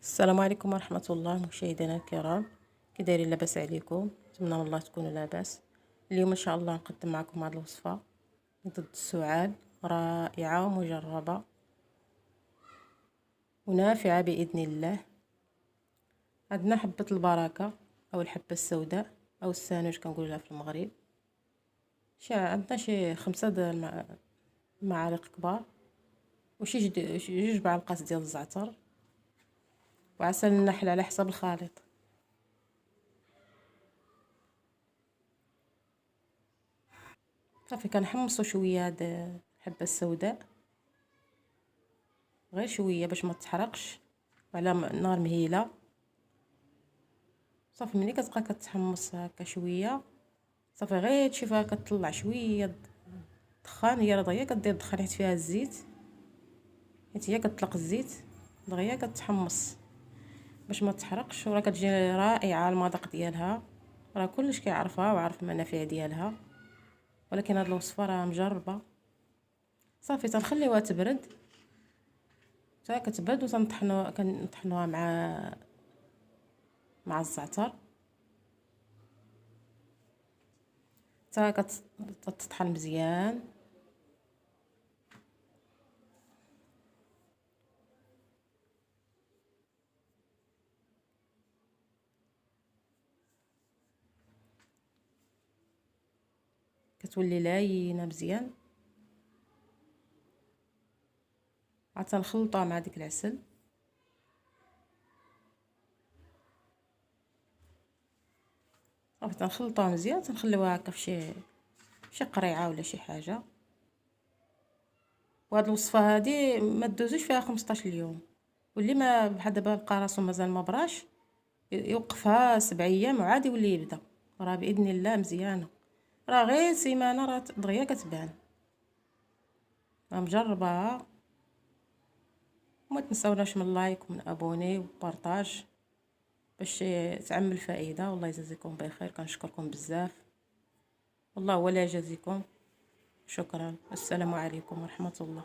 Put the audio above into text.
السلام عليكم ورحمة الله مشاهدينا الكرام، كي دايرين؟ لاباس عليكم؟ نتمنى من الله تكونوا لاباس. اليوم ان شاء الله نقدم معكم هذه الوصفة ضد السعال، رائعة ومجربة ونافعة بإذن الله. عندنا حبة البركة او الحبة السوداء او السانوج كنقول لها في المغرب. عندنا شي 5 د معالق كبار، وشي جوج معلقات ديال الزعتر، وعسل النحل على حسب الخليط. صافي كنحمصوا شويه هاد الحبه السوداء، غير شويه باش ما تحرقش، وعلى نار مهيله. صافي ملي كتبقى كتحمص هكا شويه، صافي غير تشوفها كتطلع شويه دخان، هي راه دغيا كدير الدخان حيت فيها الزيت، حيت هي كتطلق الزيت دغيا كتحمص باش ما تحرقش. وراه كتجي رائعه المذاق ديالها، راه كلش كيعرفها وعارف المنافع ديالها، ولكن هاد الوصفه راه مجربه. صافي تنخليوها تبرد، حتى كتبرد وتنطحنوها، كنطحنوها مع الزعتر حتى كتطحن مزيان. كتولي لاينه مزيان، عاد تنخلطوها مع ديك العسل. صافي تنخلطوها مزيان، تنخليوها هكا في شي قريعه ولا شي حاجه. وهاد الوصفه هادي ما تدوزوش فيها 15 اليوم، واللي ما بحال دابا بقى راسو مازال ما براش يوقفها 7 ايام وعاد يولي يبدا، راه باذن الله مزيانه، راه غير سيمانه راه دغيا كتبان. راه مجرباها. وما تنساوناش من اللايك ومن ابوني وبارطاج باش تعم الفائده. والله يجازيكم بخير، كنشكركم بزاف، والله ولا يجازيكم. شكرا، السلام عليكم ورحمه الله.